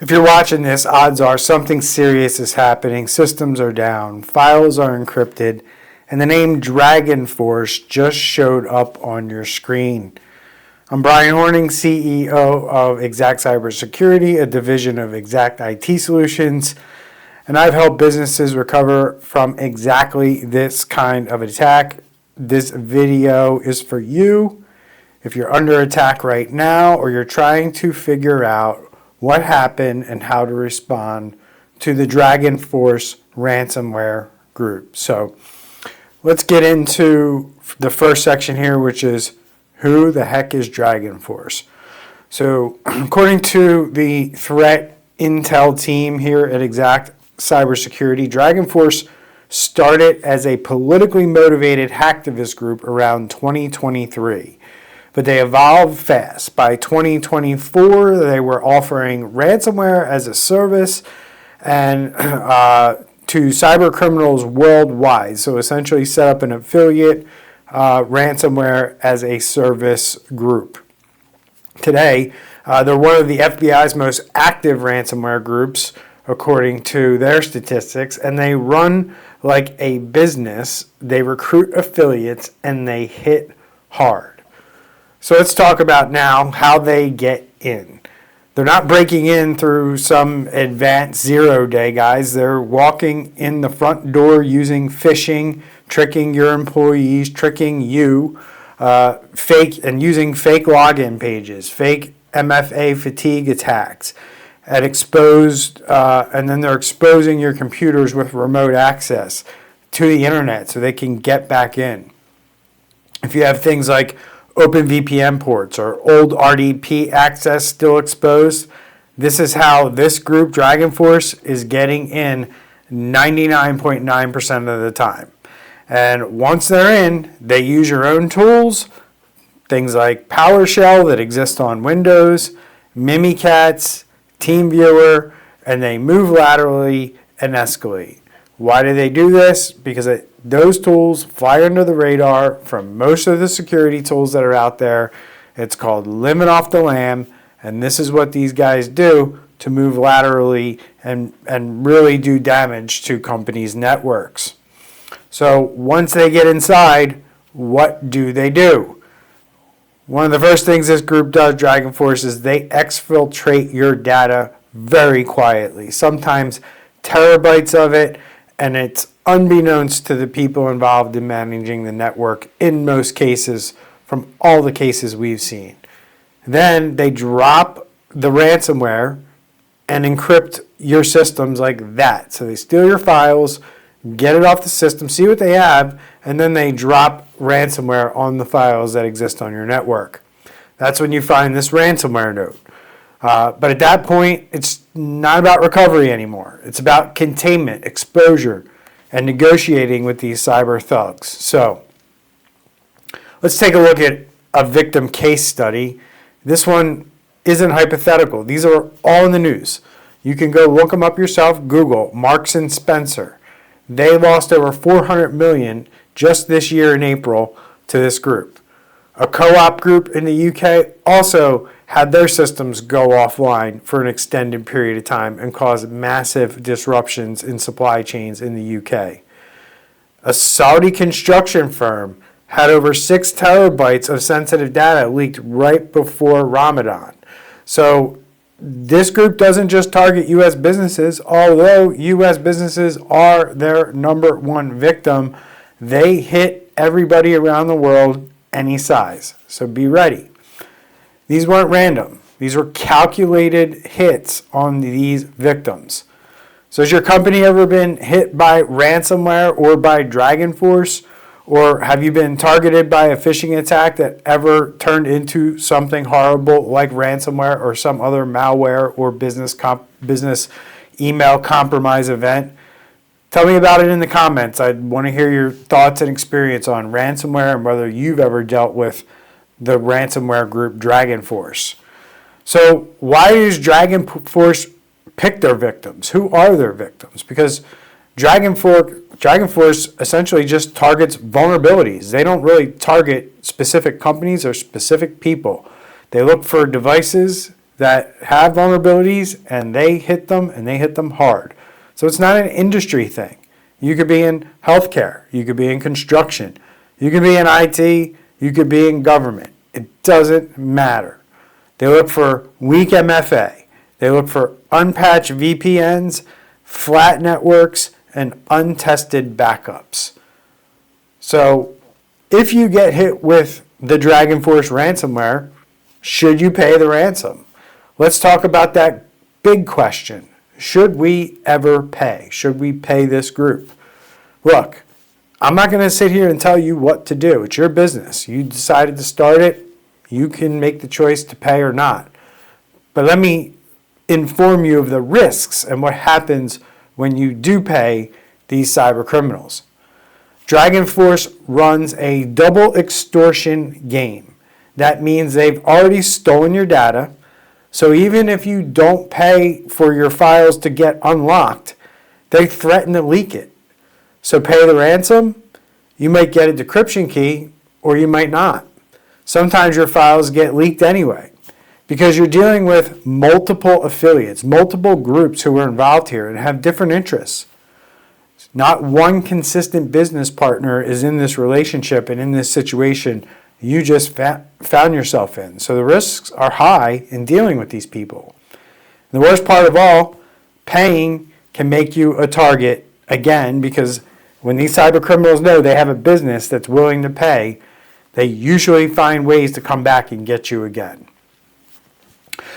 If you're watching this, odds are something serious is happening. Systems are down, files are encrypted, and the name DragonForce just showed up on your screen. I'm Bryan Hornung, CEO of Xact Cybersecurity, a division of Xact IT Solutions, and I've helped businesses recover from exactly this kind of attack. This video is for you if you're under attack right now or you're trying to figure out what happened and how to respond to the DragonForce Ransomware group. So let's get into the first section here, which is who the heck is DragonForce? So according to the threat intel team here at Xact Cybersecurity, DragonForce started as a politically motivated hacktivist group around 2023. But they evolved fast. By 2024, they were offering ransomware as a service and to cyber criminals worldwide. So essentially set up an affiliate ransomware as a service group. Today, they're one of the FBI's most active ransomware groups, according to their statistics, and they run like a business. They recruit affiliates and they hit hard. So let's talk about now how they get in. They're not breaking in through some advanced zero-day, guys. They're walking in the front door using phishing, tricking your employees, tricking you, using fake login pages, fake MFA fatigue attacks, and then they're exposing your computers with remote access to the internet so they can get back in. If you have things like open VPN ports or old RDP access still exposed, this is how this group, DragonForce, is getting in 99.9% of the time. And once they're in, they use your own tools, things like PowerShell that exist on Windows, Mimikatz, TeamViewer, and they move laterally and escalate. Why do they do this? Because those tools fly under the radar from most of the security tools that are out there. It's called limit off the lamb, and this is what these guys do to move laterally and really do damage to companies' networks. So once they get inside, what do they do? One of the first things this group does, DragonForce, is they exfiltrate your data very quietly, sometimes terabytes of it, and it's unbeknownst to the people involved in managing the network in most cases from all the cases we've seen. Then they drop the ransomware and encrypt your systems like that. So they steal your files, get it off the system, see what they have, and then they drop ransomware on the files that exist on your network. That's when you find this ransomware note. But at that point, it's not about recovery anymore. It's about containment, exposure, and negotiating with these cyber thugs. So let's take a look at a victim case study. This one isn't hypothetical. These are all in the news. You can go look them up yourself. Google Marks and Spencer. They lost over $400 million just this year in April to this group. A co-op group in the UK also had their systems go offline for an extended period of time and caused massive disruptions in supply chains in the UK. A Saudi construction firm had over 6 terabytes of sensitive data leaked right before Ramadan. So this group doesn't just target U.S. businesses, although U.S. businesses are their number one victim. They hit everybody around the world, any size. So be ready. These weren't random. These were calculated hits on these victims. So has your company ever been hit by ransomware or by DragonForce? Or have you been targeted by a phishing attack that ever turned into something horrible like ransomware or some other malware or business email compromise event? Tell me about it in the comments. I'd want to hear your thoughts and experience on ransomware and whether you've ever dealt with the ransomware group DragonForce. So why does DragonForce pick their victims? Who are their victims? Because DragonForce essentially just targets vulnerabilities. They don't really target specific companies or specific people. They look for devices that have vulnerabilities, and they hit them hard. So it's not an industry thing. You could be in healthcare, you could be in construction, you could be in IT, you could be in government. It doesn't matter. They look for weak MFA. They look for unpatched VPNs, flat networks, and untested backups. So if you get hit with the DragonForce ransomware, should you pay the ransom? Let's talk about that big question. Should we ever pay? Should we pay this group? Look, I'm not going to sit here and tell you what to do. It's your business. You decided to start it. You can make the choice to pay or not. But let me inform you of the risks and what happens when you do pay these cyber criminals. DragonForce runs a double extortion game. That means they've already stolen your data. So even if you don't pay for your files to get unlocked, they threaten to leak it. So pay the ransom, you might get a decryption key or you might not. Sometimes your files get leaked anyway because you're dealing with multiple affiliates, multiple groups who are involved here and have different interests. Not one consistent business partner is in this relationship and in this situation you just found yourself in. So the risks are high in dealing with these people. And the worst part of all, paying can make you a target again, because when these cyber criminals know they have a business that's willing to pay, they usually find ways to come back and get you again.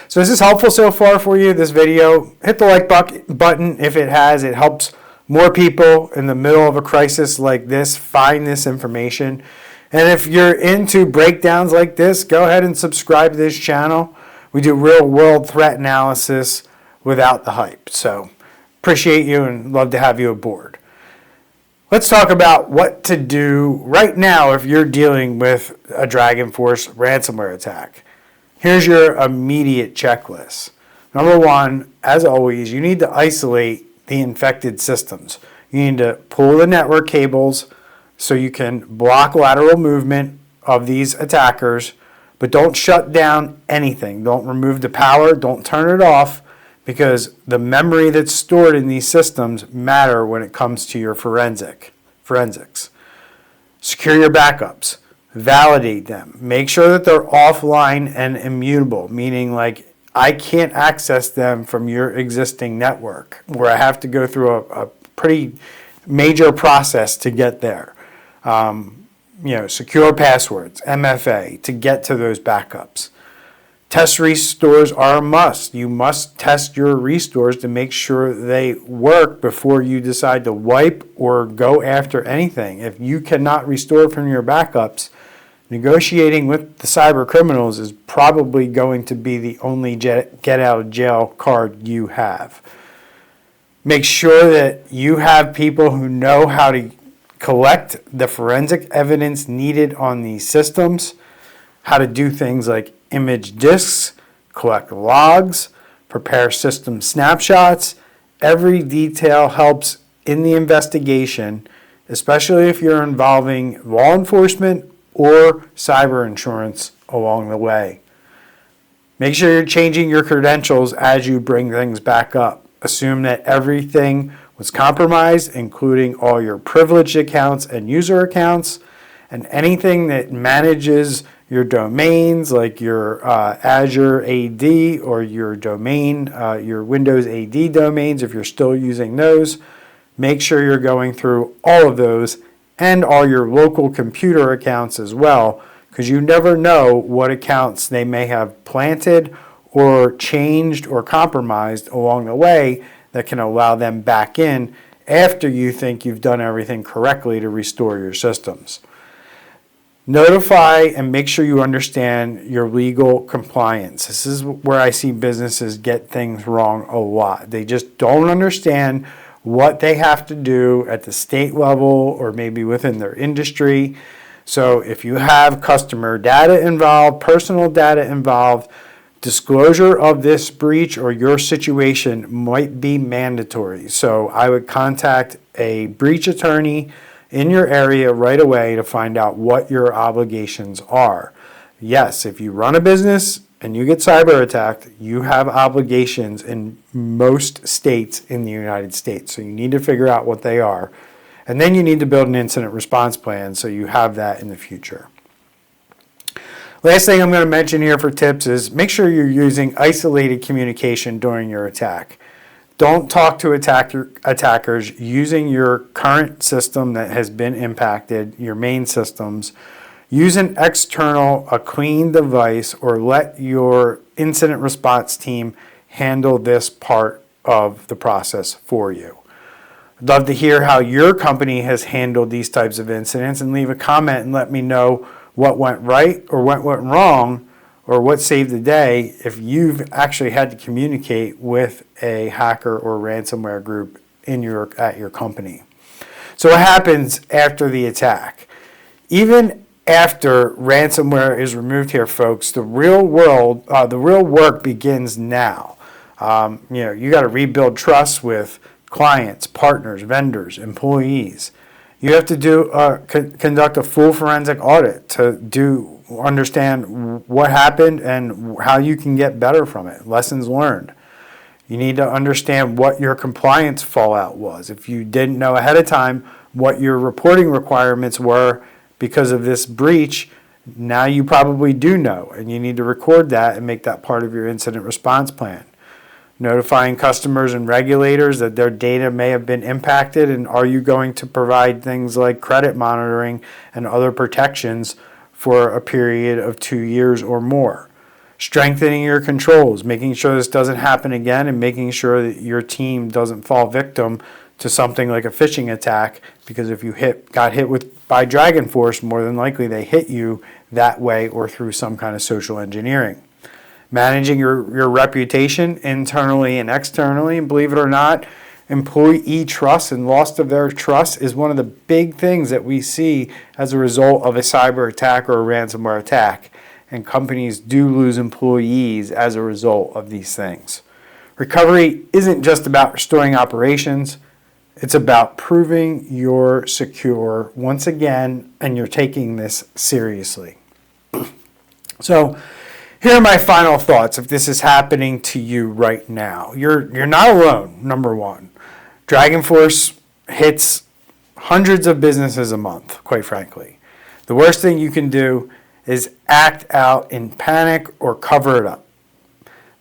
So is this helpful so far for you, this video? Hit the like button if it has. It helps more people in the middle of a crisis like this find this information. And if you're into breakdowns like this, go ahead and subscribe to this channel. We do real world threat analysis without the hype. So appreciate you and love to have you aboard. Let's talk about what to do right now if you're dealing with a DragonForce ransomware attack. Here's your immediate checklist. Number one, as always, you need to isolate the infected systems. You need to pull the network cables so you can block lateral movement of these attackers, but don't shut down anything. Don't remove the power, don't turn it off, because the memory that's stored in these systems matter when it comes to your forensics. Secure your backups. Validate them. Make sure that they're offline and immutable, meaning like I can't access them from your existing network, where I have to go through a pretty major process to get there. Secure passwords, MFA, to get to those backups. Test restores are a must. You must test your restores to make sure they work before you decide to wipe or go after anything. If you cannot restore from your backups, negotiating with the cyber criminals is probably going to be the only get out of jail card you have. Make sure that you have people who know how to collect the forensic evidence needed on these systems, how to do things like image disks, collect logs, prepare system snapshots. Every detail helps in the investigation, especially if you're involving law enforcement or cyber insurance along the way. Make sure you're changing your credentials as you bring things back up. Assume that everything was compromised, including all your privileged accounts and user accounts, and anything that manages your domains, like your Azure AD or your domain, your Windows AD domains, if you're still using those. Make sure you're going through all of those and all your local computer accounts as well, because you never know what accounts they may have planted or changed or compromised along the way that can allow them back in after you think you've done everything correctly to restore your systems. Notify and make sure you understand your legal compliance. This is where I see businesses get things wrong a lot. They just don't understand what they have to do at the state level or maybe within their industry. So if you have customer data involved, personal data involved, disclosure of this breach or your situation might be mandatory. So I would contact a breach attorney in your area right away to find out what your obligations are. Yes, if you run a business, and you get cyber attacked, you have obligations in most states in the United States. So you need to figure out what they are. And then you need to build an incident response plan so you have that in the future. Last thing I'm going to mention here for tips is make sure you're using isolated communication during your attack. Don't talk to attackers using your current system that has been impacted, your main systems. Use an external, a clean device, or let your incident response team handle this part of the process for you. I'd love to hear how your company has handled these types of incidents, and leave a comment and let me know what went right or what went wrong or what saved the day if you've actually had to communicate with a hacker or ransomware group at your company. So what happens after the attack? Even after ransomware is removed here, folks, the real work begins now. You got to rebuild trust with clients, partners, vendors, employees. You have to conduct a full forensic audit to understand what happened and how you can get better from it, lessons learned. You need to understand what your compliance fallout was. If you didn't know ahead of time what your reporting requirements were because of this breach, now you probably do know, and you need to record that and make that part of your incident response plan. Notifying customers and regulators that their data may have been impacted, and are you going to provide things like credit monitoring and other protections for a period of 2 years or more. Strengthening your controls, making sure this doesn't happen again, and making sure that your team doesn't fall victim to something like a phishing attack, because if you got hit by DragonForce, more than likely they hit you that way or through some kind of social engineering. Managing your reputation internally and externally, and believe it or not, employee trust and loss of their trust is one of the big things that we see as a result of a cyber attack or a ransomware attack, and companies do lose employees as a result of these things. Recovery isn't just about restoring operations, it's about proving you're secure once again, and you're taking this seriously. So here are my final thoughts if this is happening to you right now. You're not alone, number one. DragonForce hits hundreds of businesses a month, quite frankly. The worst thing you can do is act out in panic or cover it up.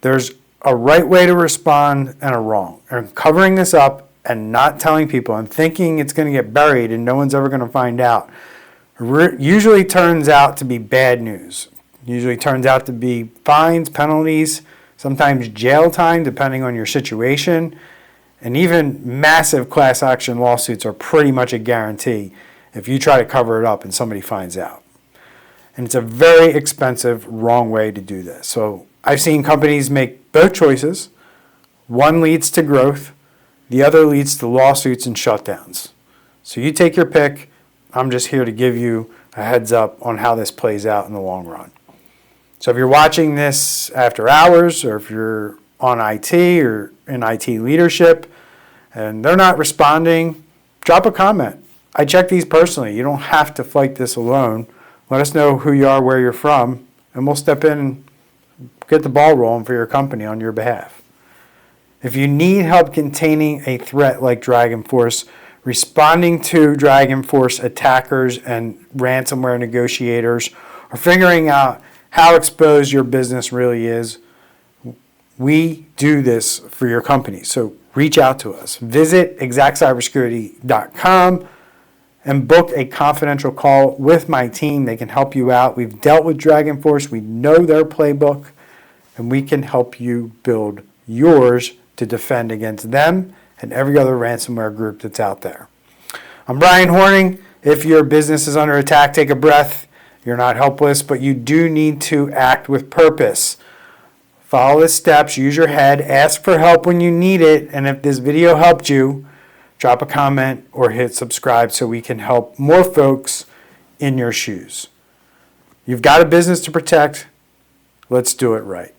There's a right way to respond and a wrong. And covering this up and not telling people and thinking it's going to get buried and no one's ever going to find out usually turns out to be bad news. Usually turns out to be fines, penalties, sometimes jail time, depending on your situation. And even massive class action lawsuits are pretty much a guarantee if you try to cover it up and somebody finds out. And it's a very expensive, wrong way to do this. So I've seen companies make both choices. One leads to growth. The other leads to lawsuits and shutdowns. So you take your pick. I'm just here to give you a heads up on how this plays out in the long run. So if you're watching this after hours, or if you're on IT or in IT leadership and they're not responding, drop a comment. I check these personally. You don't have to fight this alone. Let us know who you are, where you're from, and we'll step in and get the ball rolling for your company on your behalf. If you need help containing a threat like DragonForce, responding to DragonForce attackers and ransomware negotiators, or figuring out how exposed your business really is, we do this for your company. So reach out to us. Visit xactcybersecurity.com and book a confidential call with my team. They can help you out. We've dealt with DragonForce. We know their playbook, and we can help you build yours to defend against them and every other ransomware group that's out there. I'm Bryan Hornung. If your business is under attack, take a breath. You're not helpless, but you do need to act with purpose. Follow the steps, use your head, ask for help when you need it, and if this video helped you, drop a comment or hit subscribe so we can help more folks in your shoes. You've got a business to protect. Let's do it right.